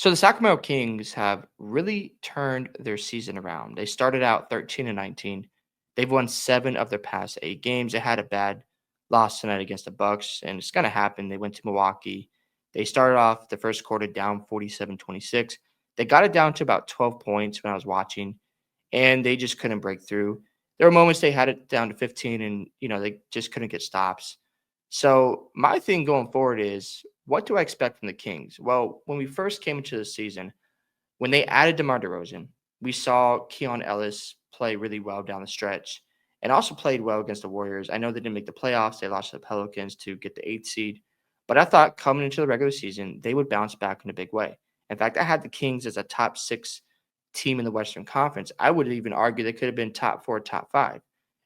So the Sacramento Kings have really turned their season around. They started out 13 and 19. They've won 7 of their past 8 games. They had a bad loss tonight against the Bucks, and it's going to happen. They went to Milwaukee. They started off the first quarter down 47-26. They got it down to about 12 points when I was watching, and they just couldn't break through. There were moments they had it down to 15 and, they just couldn't get stops. So my thing going forward is, what do I expect from the Kings? Well, when we first came into the season, when they added DeMar DeRozan, we saw Keon Ellis play really well down the stretch and also played well against the Warriors. I know they didn't make the playoffs. They lost to the Pelicans to get the 8th seed. But I thought coming into the regular season, they would bounce back in a big way. In fact, I had the Kings as a top 6 team in the Western Conference. I would even argue they could have been top 4, top 5.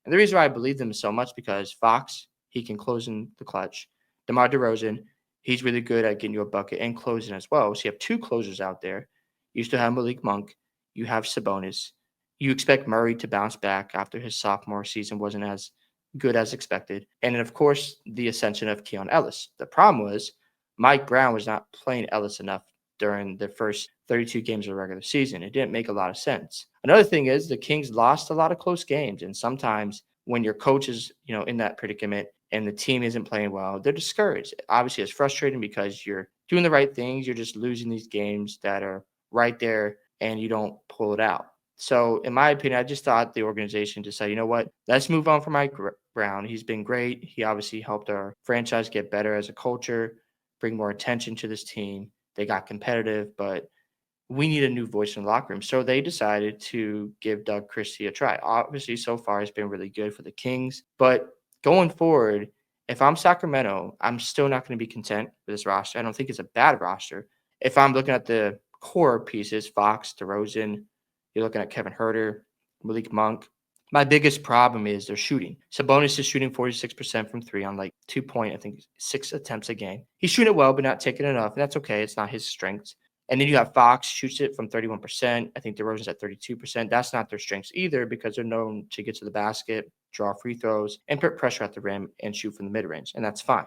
And the reason why I believe them so much because Fox, he can close in the clutch. DeMar DeRozan, he's really good at getting you a bucket and closing as well. So you have 2 closers out there. You still have Malik Monk. You have Sabonis. You expect Murray to bounce back after his sophomore season wasn't as good as expected. And then, of course, the ascension of Keon Ellis. The problem was Mike Brown was not playing Ellis enough during the first 32 games of the regular season. It didn't make a lot of sense. Another thing is the Kings lost a lot of close games. And sometimes when your coach is, in that predicament and the team isn't playing well, they're discouraged. Obviously, it's frustrating because you're doing the right things. You're just losing these games that are right there and you don't pull it out. So, in my opinion, I just thought the organization decided, you know what, let's move on from Mike Brown. He's been great. He obviously helped our franchise get better as a culture, bring more attention to this team. They got competitive, but we need a new voice in the locker room. So they decided to give Doug Christie a try. Obviously, so far, it's been really good for the Kings. But going forward, if I'm Sacramento, I'm still not going to be content with this roster. I don't think it's a bad roster. If I'm looking at the core pieces, Fox, DeRozan, you're looking at Kevin Herter, Malik Monk. My biggest problem is their shooting. Sabonis is shooting 46% from 3 on like 2 point, I think 6 attempts a game. He's shooting it well, but not taking enough. And that's okay. It's not his strength. And then you have Fox shoots it from 31%. I think DeRozan's at 32%. That's not their strengths either because they're known to get to the basket, draw free throws, and put pressure at the rim and shoot from the mid range. And that's fine.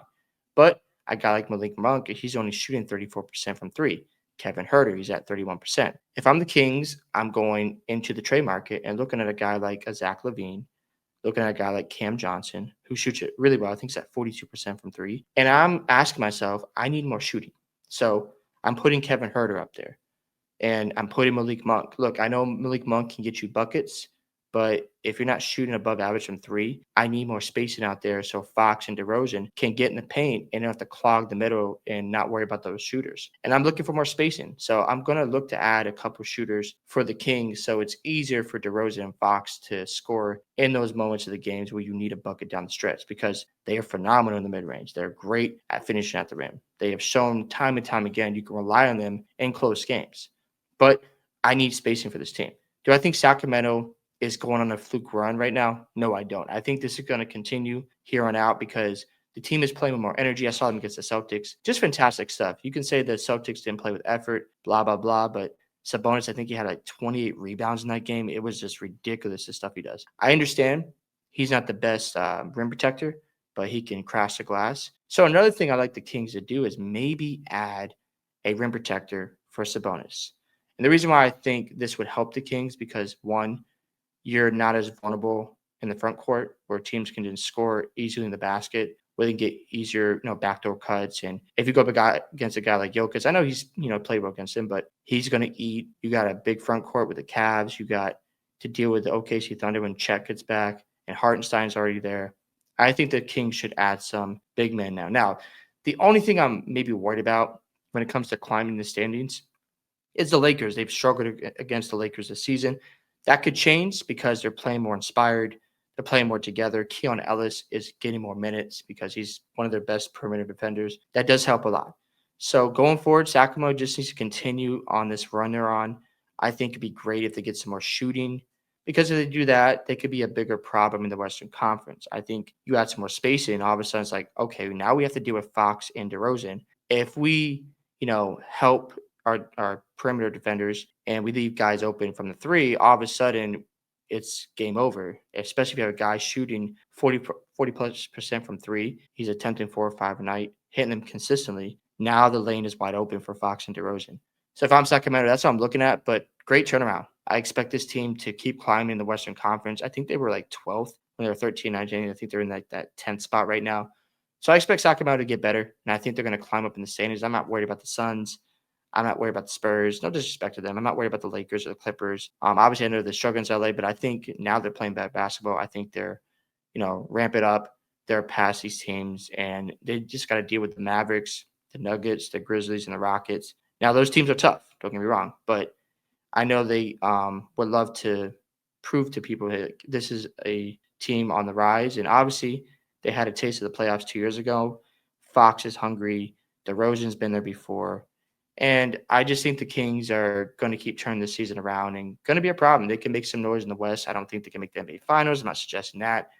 But a guy like Malik Monk, he's only shooting 34% from 3. Kevin Herter, he's at 31%. If I'm the Kings, I'm going into the trade market and looking at a guy like a Zach LaVine, looking at a guy like Cam Johnson, who shoots it really well. I think he's at 42% from 3. And I'm asking myself, I need more shooting. So I'm putting Kevin Herter up there, and I'm putting Malik Monk. Look, I know Malik Monk can get you buckets, but if you're not shooting above average from 3, I need more spacing out there so Fox and DeRozan can get in the paint and don't have to clog the middle and not worry about those shooters. And I'm looking for more spacing. So I'm going to look to add a couple shooters for the Kings so it's easier for DeRozan and Fox to score in those moments of the games where you need a bucket down the stretch because they are phenomenal in the mid-range. They're great at finishing at the rim. They have shown time and time again you can rely on them in close games. But I need spacing for this team. Do I think Sacramento is going on a fluke run right now? No, I don't. I think this is going to continue here on out because the team is playing with more energy. I saw them against the Celtics. Just fantastic stuff. You can say the Celtics didn't play with effort, blah, blah, blah, but Sabonis, I think he had like 28 rebounds in that game. It was just ridiculous, the stuff he does. I understand he's not the best rim protector, but he can crash the glass. So another thing I like the Kings to do is maybe add a rim protector for Sabonis. And the reason why I think this would help the Kings because, one, you're not as vulnerable in the front court where teams can just score easily in the basket, where they can get easier, backdoor cuts. And if you go up against a guy like Jokic, I know he's, played well against him, but he's going to eat. You got a big front court with the Cavs. You got to deal with the OKC Thunder when Chet gets back and Hartenstein's already there. I think the Kings should add some big men now. Now, the only thing I'm maybe worried about when it comes to climbing the standings is the Lakers. They've struggled against the Lakers this season. That could change because they're playing more inspired. They're playing more together. Keon Ellis is getting more minutes because he's one of their best perimeter defenders. That does help a lot. So going forward, Sacramento just needs to continue on this run they're on. I think it'd be great if they get some more shooting because if they do that, they could be a bigger problem in the Western Conference. I think you add some more spacing, all of a sudden it's like, okay, now we have to deal with Fox and DeRozan. If we, help our perimeter defenders and we leave guys open from the 3, all of a sudden it's game over, especially if you have a guy shooting 40+% from 3. He's attempting 4 or 5 a night, hitting them consistently. Now the lane is wide open for Fox and DeRozan. So if I'm Sacramento, that's what I'm looking at. But great turnaround. I expect this team to keep climbing the Western Conference. I think they were like 12th when they were 13, 19. I think they're in like that 10th spot right now. So I expect Sacramento to get better, and I think they're going to climb up in the standings. I'm not worried about the Suns. I'm not worried about the Spurs. No disrespect to them. I'm not worried about the Lakers or the Clippers. Obviously, I know they're struggling in LA, but I think now they're playing bad basketball. I think they're, ramp it up. They're past these teams, and they just got to deal with the Mavericks, the Nuggets, the Grizzlies, and the Rockets. Now, those teams are tough. Don't get me wrong, but I know they would love to prove to people that this is a team on the rise. And obviously, they had a taste of the playoffs 2 years ago. Fox is hungry. DeRozan's been there before. And I just think the Kings are going to keep turning this season around and going to be a problem. They can make some noise in the West. I don't think they can make the NBA Finals. I'm not suggesting that.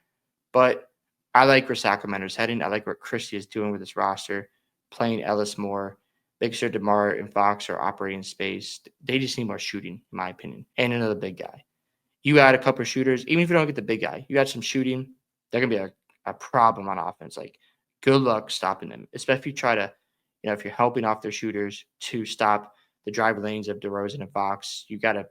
But I like where Sacramento's heading. I like what Christie is doing with his roster, playing Ellis more, making sure DeMar and Fox are operating space. They just need more shooting, in my opinion, and another big guy. You add a couple of shooters, even if you don't get the big guy, you add some shooting, they're going to be a problem on offense. Like, good luck stopping them, especially if you try to, if you're helping off their shooters to stop the drive lanes of DeRozan and Fox. You got to,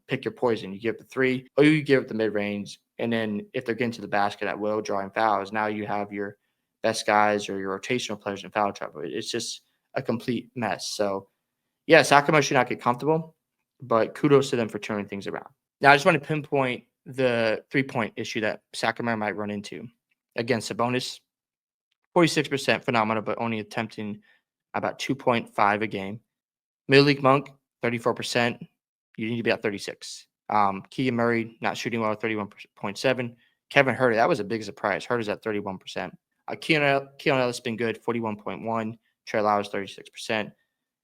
pick your poison. You give up the three, or you give up the mid range. And then if they're getting to the basket at will, drawing fouls, now you have your best guys or your rotational players in foul trouble. It's just a complete mess. So, yeah, Sacramento should not get comfortable, but kudos to them for turning things around. Now, I just want to pinpoint the 3-point issue that Sacramento might run into against Sabonis. 46% phenomenal, but only attempting about 2.5 a game. Middle League Monk, 34%. You need to be at 36. Keegan Murray, not shooting well, 31.7. Kevin Huerter, that was a big surprise. Huerter's at 31%. Keon Ellis been good, 41.1. Trey Lyles, 36%.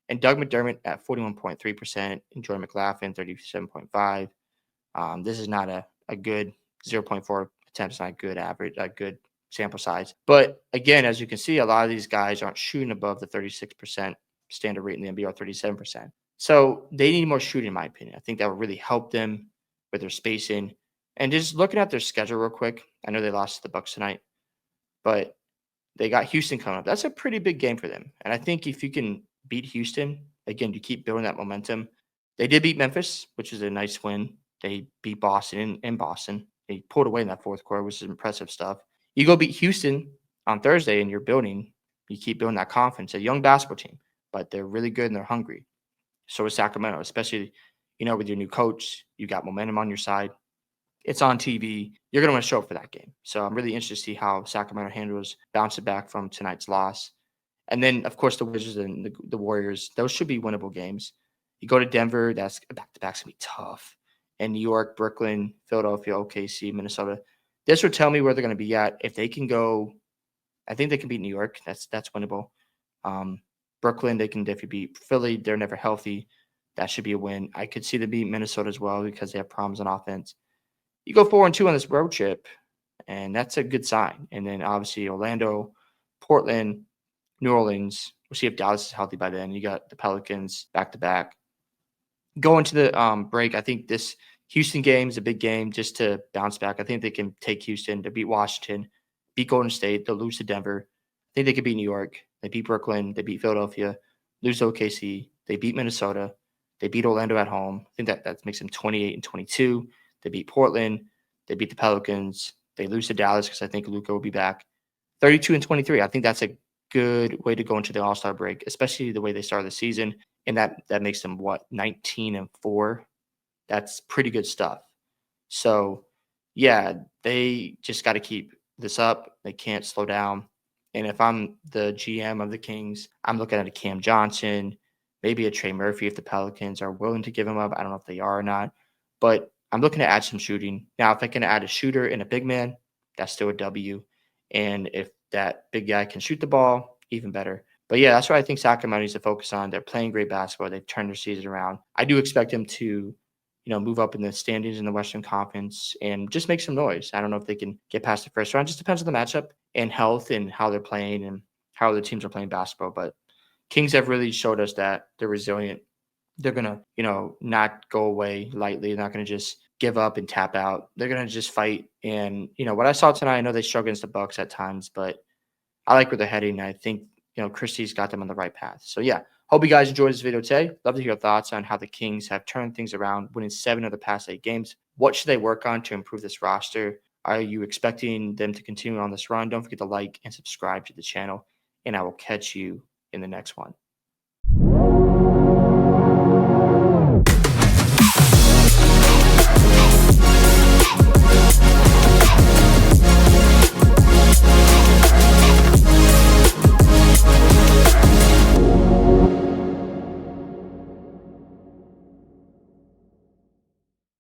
And Doug McDermott at 41.3%. And Jordan McLaughlin, 37.5. This is not a good 0.4 attempts, not a good average, a good sample size. But again, as you can see, a lot of these guys aren't shooting above the 36% standard rate in the NBA, or 37%. So they need more shooting, in my opinion. I think that would really help them with their spacing. And just looking at their schedule real quick, I know they lost to the Bucks tonight, but they got Houston coming up. That's a pretty big game for them. And I think if you can beat Houston, again, to keep building that momentum, they did beat Memphis, which is a nice win. They beat Boston in Boston. They pulled away in that fourth quarter, which is impressive stuff. You go beat Houston on Thursday and you're building, you keep building that confidence. A young basketball team, but they're really good and they're hungry. So is Sacramento, especially, with your new coach. You got momentum on your side. It's on TV. You're going to want to show up for that game. So I'm really interested to see how Sacramento handles bouncing back from tonight's loss. And then, of course, the Wizards and the Warriors, those should be winnable games. You go to Denver, that's back-to-back's going to be tough. And New York, Brooklyn, Philadelphia, OKC, Minnesota. This would tell me where they're going to be at. If they can go, I think they can beat New York. That's winnable. Brooklyn, they can definitely beat Philly. They're never healthy. That should be a win. I could see them beat Minnesota as well because they have problems on offense. You go 4-2 on this road trip, and that's a good sign. And then obviously Orlando, Portland, New Orleans. We'll see if Dallas is healthy by then. You got the Pelicans back to back. Going to the break, I think this Houston game is a big game just to bounce back. I think they can take Houston to beat Washington, beat Golden State. They'll lose to Denver. I think they could beat New York. They beat Brooklyn. They beat Philadelphia. Lose to OKC. They beat Minnesota. They beat Orlando at home. I think that makes them 28-22. They beat Portland. They beat the Pelicans. They lose to Dallas because I think Luka will be back. 32-23. I think that's a good way to go into the All-Star break, especially the way they started the season. And that makes them 19-4. That's pretty good stuff. So yeah, they just got to keep this up. They can't slow down. And if I'm the GM of the Kings, I'm looking at a Cam Johnson, maybe a Trey Murphy if the Pelicans are willing to give him up. I don't know if they are or not, but I'm looking to add some shooting. Now, if I can add a shooter and a big man, that's still a W. And if that big guy can shoot the ball, even better. But yeah, that's what I think Sacramento needs to focus on. They're playing great basketball. They've turned their season around. I do expect them to, move up in the standings in the Western Conference and just make some noise. I don't know if they can get past the first round. It just depends on the matchup and health and how they're playing and how the teams are playing basketball. But Kings have really showed us that they're resilient. They're going to, not go away lightly. They're not going to just give up and tap out. They're going to just fight. And, what I saw tonight, I know they struggle against the Bucks at times, but I like where they're heading. I think, Christie's got them on the right path. So, yeah, Hope you guys enjoyed this video today. Love to hear your thoughts on how the Kings have turned things around, winning 7 of the past 8 games. What should they work on to improve this roster? Are you expecting them to continue on this run? Don't forget to like and subscribe to the channel, and I will catch you in the next one.